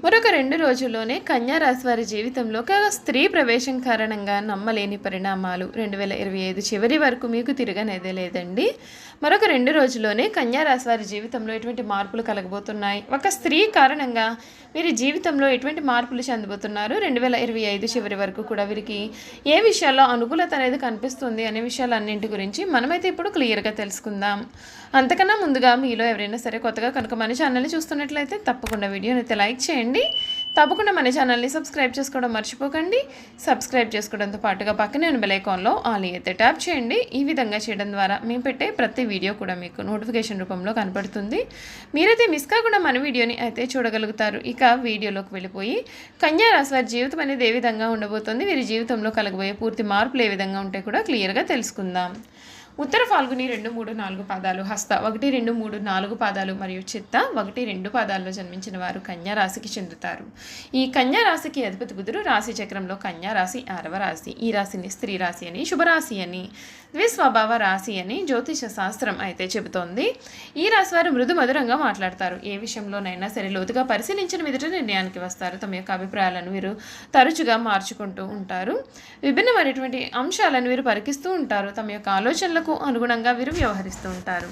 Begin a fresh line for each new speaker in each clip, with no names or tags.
మరొక 2 రోజుల్లోనే కన్యా రాశి వారి జీవితంలో ఒక స్త్రీ ప్రవేశం కారణంగా నమ్మలేని పరిణామాలు 2025 చివరి వరకు మీకు తిరగనేదే లేదండి. మరొక 2 రోజుల్లోనే కన్యా రాశి వారి జీవితంలో ఎటువంటి మార్పులు కలగబోతున్నాయి, ఒక స్త్రీ కారణంగా వీరి జీవితంలో ఎటువంటి మార్పులు చెందబోతున్నారు, 2025 చివరి వరకు కూడా వీరికి ఏ విషయాల్లో అనుకూలత అనేది కనిపిస్తుంది అనే విషయాలన్నింటి గురించి మనమైతే ఇప్పుడు క్లియర్గా తెలుసుకుందాం. అంతకన్నా ముందుగా మీలో ఎవరైనా సరే కొత్తగా కనుక మన ఛానల్ని చూస్తున్నట్లయితే తప్పకుండా వీడియోని అయితే లైక్ చేయండి. తప్పకుండా మన ఛానల్ని సబ్స్క్రైబ్ చేసుకోవడం మర్చిపోకండి. సబ్స్క్రైబ్ చేసుకోవడంతో పాటుగా పక్కనే ఉన్న బెల్ ఐకాన్లో ఆల్ అయితే ట్యాప్ చేయండి. ఈ విధంగా చేయడం ద్వారా మేము పెట్టే ప్రతి వీడియో కూడా మీకు నోటిఫికేషన్ రూపంలో కనపడుతుంది. మీరైతే మిస్ కాకుండా మన వీడియోని అయితే చూడగలుగుతారు. ఇక వీడియోలోకి వెళ్ళిపోయి కన్యా రాశి వారి జీవితం అనేది ఏ విధంగా ఉండబోతుంది, వీరి జీవితంలో కలగబోయే పూర్తి మార్పులు ఏ విధంగా ఉంటాయి కూడా క్లియర్గా తెలుసుకుందాం. ఉత్తర ఫాల్గుని 2, 3, 4 పాదాలు, హస్త 1, 2, 3, 4 పాదాలు మరియు చిత్త 1, 2 పాదాల్లో జన్మించిన వారు కన్యా రాశికి చెందుతారు. ఈ కన్యా రాశికి అధిపతి బుధుడు రాశి చక్రంలో కన్యా రాశి 6వ రాశి. ఈ రాశిని స్త్రీ రాశి అని, శుభరాశి అని, ద్విస్వభావ రాశి అని జ్యోతిష శాస్త్రం అయితే చెబుతోంది. ఈ రాశి వారు మృదు మధురంగా మాట్లాడతారు. ఏ విషయంలోనైనా సరే లోతుగా పరిశీలించిన మీదట నిర్ణయానికి వస్తారు. తమ యొక్క అభిప్రాయాలను వీరు తరచుగా మార్చుకుంటూ ఉంటారు. విభిన్నమైనటువంటి అంశాలను వీరు పరికిస్తూ ఉంటారు. తమ యొక్క ఆలోచనలకు అనుగుణంగా వీరు వ్యవహరిస్తూ ఉంటారు.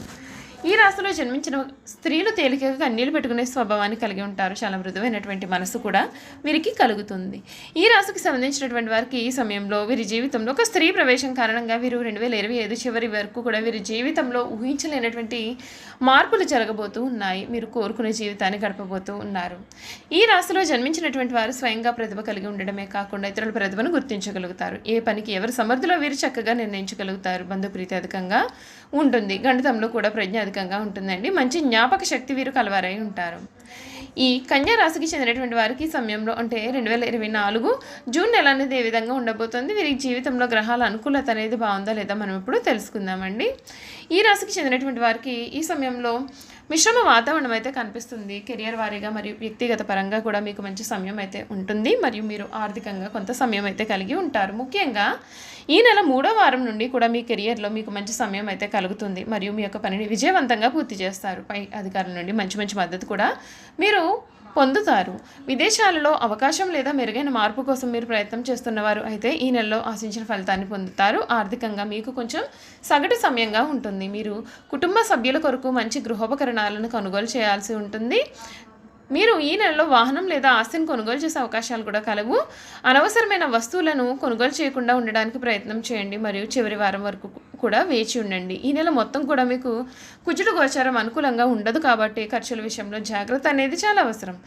ఈ రాశిలో జన్మించిన స్త్రీలు తేలికగా కన్నీళ్లు పెట్టుకునే స్వభావాన్ని కలిగి ఉంటారు. చాలా మృదువైనటువంటి మనసు కూడా వీరికి కలుగుతుంది. ఈ రాశికి సంబంధించినటువంటి వారికి ఈ సమయంలో వీరి జీవితంలో ఒక స్త్రీ ప్రవేశం కారణంగా వీరు 2025 చివరి వరకు కూడా వీరి జీవితంలో ఊహించలేనటువంటి మార్పులు జరగబోతూ ఉన్నాయి. మీరు కోరుకునే జీవితాన్ని గడపబోతూ ఉన్నారు. ఈ రాశిలో జన్మించినటువంటి వారు స్వయంగా ప్రతిభ కలిగి ఉండడమే కాకుండా ఇతరుల ప్రతిభను గుర్తించగలుగుతారు. ఏ పనికి ఎవరి సమర్థులో వీరు చక్కగా నిర్ణయించగలుగుతారు. బంధుప్రీతి అధికంగా ఉంటుంది. గణితంలో కూడా ప్రజ్ఞ అధికంగా ఉంటుందండి. మంచి జ్ఞాపక శక్తి వీరు కలవారై ఉంటారు. ఈ కన్యా రాశికి చెందినటువంటి వారికి సమయంలో అంటే 2024 జూన్ నెల అనేది ఏ విధంగా ఉండబోతుంది, వీరి జీవితంలో గ్రహాల అనుకూలత అనేది బాగుందా లేదా మనం ఇప్పుడు తెలుసుకుందామండి. ఈ రాశికి చెందినటువంటి వారికి ఈ సమయంలో మిశ్రమ వాతావరణం అయితే కనిపిస్తుంది. కెరియర్ వారీగా మరియు వ్యక్తిగత పరంగా కూడా మీకు మంచి సమయం అయితే ఉంటుంది. మరియు మీరు ఆర్థికంగా కొంత సమయం అయితే కలిగి ఉంటారు. ముఖ్యంగా ఈ నెల 3వ వారం నుండి కూడా మీ కెరియర్లో మీకు మంచి సమయం అయితే కలుగుతుంది. మరియు మీ యొక్క పనిని విజయవంతంగా పూర్తి చేస్తారు. పై అధికారుల నుండి మంచి మద్దతు కూడా మీరు పొందుతారు. విదేశాలలో అవకాశం లేదా మెరుగైన మార్పు కోసం మీరు ప్రయత్నం చేస్తున్నవారు అయితే ఈ నెలలో ఆశించిన ఫలితాన్ని పొందుతారు. ఆర్థికంగా మీకు కొంచెం సగటు సమయంగా ఉంటుంది. మీరు కుటుంబ సభ్యుల కొరకు మంచి గృహోపకరణాలను కొనుగోలు చేయాల్సి ఉంటుంది. మీరు ఈ నెలలో వాహనం లేదా ఆస్తిని కొనుగోలు చేసే అవకాశాలు కూడా కలవు. అనవసరమైన వస్తువులను కొనుగోలు చేయకుండా ఉండడానికి ప్రయత్నం చేయండి. మరియు చివరి వారం వరకు కూడా వేచి ఉండండి. ఈ నెల మొత్తం కూడా మీకు కుజుడు గోచారం అనుకూలంగా ఉండదు కాబట్టి ఖర్చుల విషయంలో జాగ్రత్త అనేది చాలా అవసరం.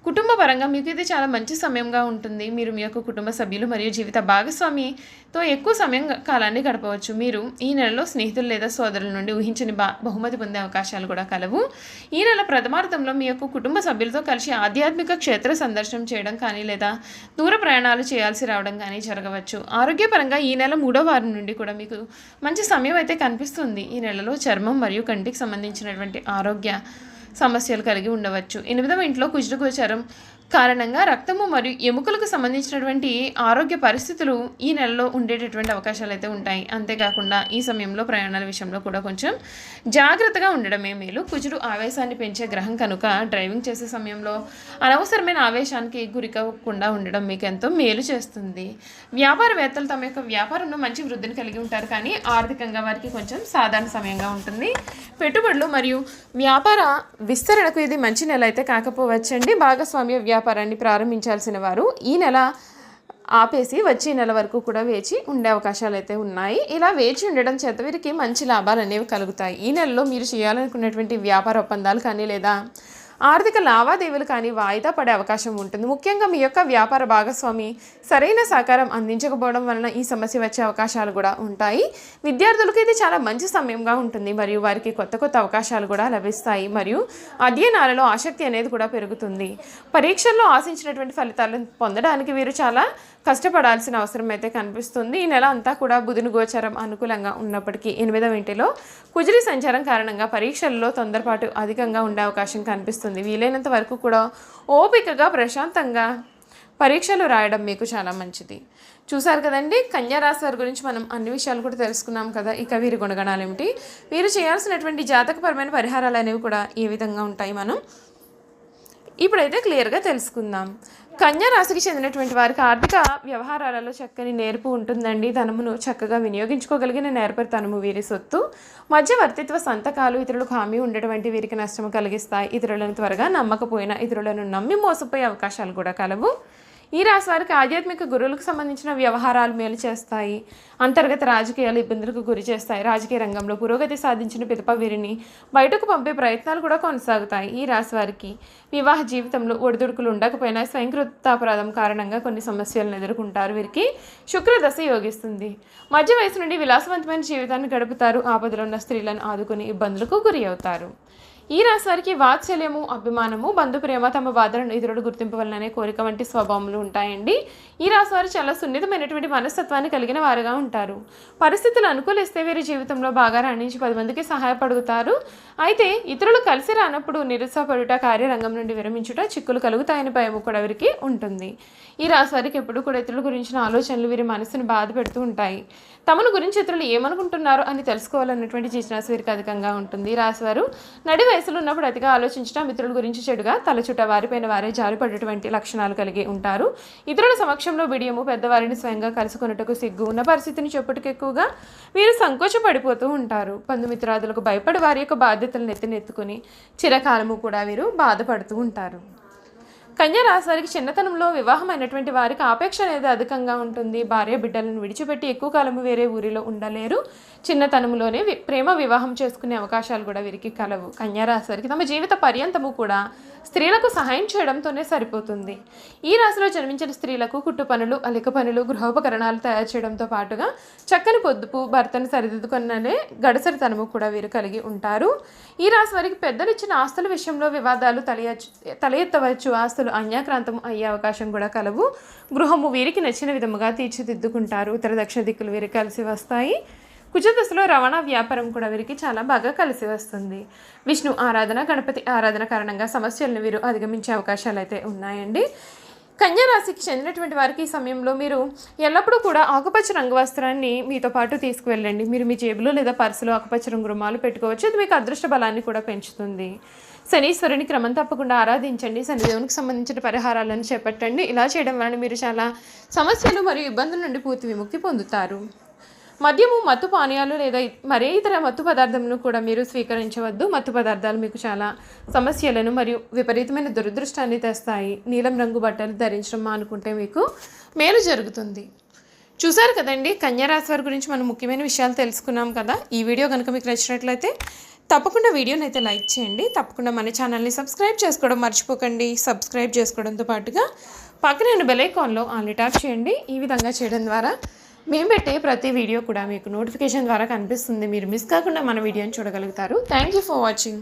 కుటుంబ పరంగా మీకు ఇది చాలా మంచి సమయంగా ఉంటుంది. మీరు మీ యొక్క కుటుంబ సభ్యులు మరియు జీవిత భాగస్వామితో ఎక్కువ సమయం కాలాన్ని గడపవచ్చు. మీరు ఈ నెలలో స్నేహితులు లేదా సోదరుల నుండి ఊహించని బహుమతి పొందే అవకాశాలు కూడా కలవు. ఈ నెల ప్రథమార్థంలో మీ యొక్క కుటుంబ సభ్యులతో కలిసి ఆధ్యాత్మిక క్షేత్ర సందర్శనం చేయడం కానీ లేదా దూర ప్రయాణాలు చేయాల్సి రావడం కానీ జరగవచ్చు. ఆరోగ్యపరంగా ఈ నెల 3వ వారం నుండి కూడా మీకు మంచి సమయం అయితే కనిపిస్తుంది. ఈ నెలలో చర్మం మరియు కంటికి సంబంధించినటువంటి ఆరోగ్య సమస్యలు కలిగి ఉండవచ్చు. 8వ ఇంట్లో కుజుడు గోచారం కారణంగా రక్తము మరియు ఎముకలకు సంబంధించినటువంటి ఆరోగ్య పరిస్థితులు ఈ నెలలో ఉండేటటువంటి అవకాశాలు అయితే ఉంటాయి. అంతేకాకుండా ఈ సమయంలో ప్రయాణాల విషయంలో కూడా కొంచెం జాగ్రత్తగా ఉండడమే మేలు. కుజుడు ఆవేశాన్ని పెంచే గ్రహం కనుక డ్రైవింగ్ చేసే సమయంలో అనవసరమైన ఆవేశానికి గురికాకుండా ఉండడం మీకు ఎంతో మేలు చేస్తుంది. వ్యాపారవేత్తలు తమ యొక్క వ్యాపారంలో మంచి వృద్ధిని కలిగి ఉంటారు, కానీ ఆర్థికంగా వారికి కొంచెం సాధారణ సమయంగా ఉంటుంది. పెట్టుబడులు మరియు వ్యాపార విస్తరణకు ఇది మంచి నెల అయితే కాకపోవచ్చండి. భాగస్వామ్య వ్యాపారాన్ని ప్రారంభించాల్సిన వారు ఈ నెల ఆపేసి వచ్చే నెల వరకు కూడా వేచి ఉండే అవకాశాలు అయితే ఉన్నాయి. ఇలా వేచి ఉండడం చేత వీరికి మంచి లాభాలు అనేవి కలుగుతాయి. ఈ నెలలో మీరు చేయాలనుకున్నటువంటి వ్యాపార ఒప్పందాలు కానీ లేదా ఆర్థిక లావాదేవీలు కానీ వాయిదా పడే అవకాశం ఉంటుంది. ముఖ్యంగా మీ యొక్క వ్యాపార భాగస్వామి సరైన సహకారం అందించకపోవడం వలన ఈ సమస్య వచ్చే అవకాశాలు కూడా ఉంటాయి. విద్యార్థులకు ఇది చాలా మంచి సమయంగా ఉంటుంది మరియు వారికి కొత్త అవకాశాలు కూడా లభిస్తాయి మరియు అధ్యయనాలలో ఆసక్తి అనేది కూడా పెరుగుతుంది. పరీక్షల్లో ఆశించినటువంటి ఫలితాలను పొందడానికి వీరు చాలా కష్టపడాల్సిన అవసరం అయితే కనిపిస్తుంది. ఈ నెల అంతా కూడా బుధుని గోచారం అనుకూలంగా ఉన్నప్పటికీ 8వ ఇంటిలో కుజుడి సంచారం కారణంగా పరీక్షల్లో తొందరపాటు అధికంగా ఉండే అవకాశం కనిపిస్తుంది. వీలైనంత వరకు కూడా ఓపికగా ప్రశాంతంగా పరీక్షలు రాయడం మీకు చాలా మంచిది. చూసారు కదండి, కన్యా రాశి వారి గురించి మనం అన్ని విషయాలు కూడా తెలుసుకున్నాం కదా. ఇక వీరి గుణగణాలు ఏమిటి, వీరు చేయాల్సినటువంటి జాతకపరమైన పరిహారాలు అనేవి కూడా ఏ విధంగా ఉంటాయి మనం ఇప్పుడైతే క్లియర్గా తెలుసుకుందాం. కన్యా రాశికి చెందినటువంటి వారికి ఆర్థిక వ్యవహారాలలో చక్కని నేర్పు ఉంటుందండి. ధనమును చక్కగా వినియోగించుకోగలిగిన నేర్పరితనము వీరి సొత్తు. మధ్యవర్తిత్వ సంతకాలు ఇతరులకు హామీ ఉండటువంటి వీరికి నష్టము కలిగిస్తాయి. ఇతరులను త్వరగా నమ్మకపోయినా ఇతరులను నమ్మి మోసపోయే అవకాశాలు కూడా కలవు. ఈ రాశి వారికి ఆధ్యాత్మిక గురువులకు సంబంధించిన వ్యవహారాలు మేలు చేస్తాయి. అంతర్గత రాజకీయాలు ఇబ్బందులకు గురి చేస్తాయి. రాజకీయ రంగంలో పురోగతి సాధించిన పిదప వీరిని బయటకు పంపే ప్రయత్నాలు కూడా కొనసాగుతాయి. ఈ రాశి వారికి వివాహ జీవితంలో ఒడిదుడుకులు ఉండకపోయినా స్వయంకృతాపరాధం కారణంగా కొన్ని సమస్యలను ఎదుర్కొంటారు. వీరికి శుక్రదశ యోగిస్తుంది. మధ్య వయసు నుండి విలాసవంతమైన జీవితాన్ని గడుపుతారు. ఆపదలో ఉన్న స్త్రీలను ఆదుకుని ఇబ్బందులకు గురి అవుతారు. ఈ రాశి వారికి వాత్సల్యము, అభిమానము, బంధు ప్రేమ, తమ బాధలను ఇతరుడు గుర్తింపు వలననే కోరిక వంటి స్వభావములు ఉంటాయండి. ఈ రాశి వారు చాలా సున్నితమైనటువంటి మనస్తత్వాన్ని కలిగిన వారుగా ఉంటారు. పరిస్థితులు అనుకూలిస్తే వీరి జీవితంలో బాగా రాణించి 10 మందికి సహాయపడుతారు. అయితే ఇతరులు కలిసి రానప్పుడు నిరుత్సాహపడుట, కార్యరంగం నుండి విరమించుట, చిక్కులు కలుగుతాయని భయము కూడా వీరికి ఉంటుంది. ఈ రాశి వారికి ఎప్పుడు కూడా ఇతరుల గురించిన ఆలోచనలు వీరి మనసును బాధ పెడుతూ ఉంటాయి. తమను గురించి ఇతరులు ఏమనుకుంటున్నారో అని తెలుసుకోవాలన్నటువంటి జిజ్ఞాస వీరికి అధికంగా ఉంటుంది. ఈ రాశి వారు నడి వయసులో ఉన్నప్పుడు అతిగా ఆలోచించడం, ఇతరుల గురించి చెడుగా తలచుట, వారిపైన వారే జారిపడేటువంటి లక్షణాలు కలిగి ఉంటారు. ఇతరుల సమక్షంలో బిడియము, పెద్దవారిని స్వయంగా కలుసుకున్నట్టుకు సిగ్గు, ఉన్న పరిస్థితిని చెప్పుటకు ఎక్కువగా వీరు సంకోచపడిపోతూ ఉంటారు. బంధుమిత్రాదులకు భయపడి వారి యొక్క బాధ్యతలను ఎత్తుకుని చిరకాలము కూడా వీరు బాధపడుతూ ఉంటారు. కన్యా రాశి వారికి చిన్నతనంలో వివాహమైనటువంటి వారికి ఆపేక్ష అనేది అధికంగా ఉంటుంది. భార్య బిడ్డలను విడిచిపెట్టి ఎక్కువ కాలము వేరే ఊరిలో ఉండలేరు. చిన్నతనంలోనే ప్రేమ వివాహం చేసుకునే అవకాశాలు కూడా వీరికి కలవు. కన్యా రాశి వారికి తమ జీవిత పర్యంతము కూడా స్త్రీలకు సహాయం చేయడంతోనే సరిపోతుంది. ఈ రాశిలో జన్మించిన స్త్రీలకు కుట్టు పనులు, అలిక పనులు, గృహోపకరణాలు తయారు చేయడంతో పాటుగా చక్కని పొదుపు, భర్తను సరిదిద్దుకునే గడసరితనము కూడా వీరు కలిగి ఉంటారు. ఈ రాశి వారికి పెద్దలు ఇచ్చిన ఆస్తుల విషయంలో వివాదాలు తల ఎత్తవచ్చు. ఆస్తులు అన్యాక్రాంతం అయ్యే అవకాశం కూడా కలవు. గృహము వీరికి నచ్చిన విధముగా తీర్చిదిద్దుకుంటారు. ఉత్తర దక్షిణ దిక్కులు వీరికి కలిసి వస్తాయి. కుజదశలో రవాణా వ్యాపారం కూడా వీరికి చాలా బాగా కలిసి వస్తుంది. విష్ణు ఆరాధన, గణపతి ఆరాధన కారణంగా సమస్యలను వీరు అధిగమించే అవకాశాలు అయితే ఉన్నాయండి. కన్యా రాశికి చెందినటువంటి వారికి ఈ సమయంలో మీరు ఎల్లప్పుడూ కూడా ఆకుపచ్చ రంగు వస్త్రాన్ని మీతో పాటు తీసుకువెళ్ళండి. మీరు మీ జేబులో లేదా పర్సులో ఆకుపచ్చ రంగు రుమాలు పెట్టుకోవచ్చు. ఇది మీకు అదృష్ట బలాన్ని కూడా పెంచుతుంది. శనీశ్వరుని క్రమం తప్పకుండా ఆరాధించండి. శనిదేవునికి సంబంధించిన పరిహారాలను చేపట్టండి. ఇలా చేయడం వలన మీరు చాలా సమస్యలు మరియు ఇబ్బందుల నుండి పూర్తి విముక్తి పొందుతారు. మద్యము, మత్తు పానీయాలు లేదా మరే ఇతర మత్తు పదార్థములను కూడా మీరు స్వీకరించవద్దు. మత్తు పదార్థాలు మీకు చాలా సమస్యలను మరియు విపరీతమైన దురదృష్టాన్ని తెస్తాయి. నీలం రంగు బట్టలు ధరించడం మానుకుంటే మీకు మేలు జరుగుతుంది. చూసారు కదండి, కన్యా రాశి వారి గురించి మనం ముఖ్యమైన విషయాలు తెలుసుకున్నాం కదా. ఈ వీడియో కనుక మీకు నచ్చినట్లయితే తప్పకుండా వీడియోని అయితే లైక్ చేయండి. తప్పకుండా మన ఛానల్ని సబ్స్క్రైబ్ చేసుకోవడం మర్చిపోకండి. సబ్స్క్రైబ్ చేసుకోవడంతో పాటుగా పక్కన బెల్ ఐకాన్లో ఆన్లీ ట్యాప్ చేయండి. ఈ విధంగా చేయడం ద్వారా మేము పెట్టే ప్రతి వీడియో కూడా మీకు నోటిఫికేషన్ ద్వారా కనిపిస్తుంది. మీరు మిస్ కాకుండా మన వీడియోని చూడగలుగుతారు. Thank you for watching.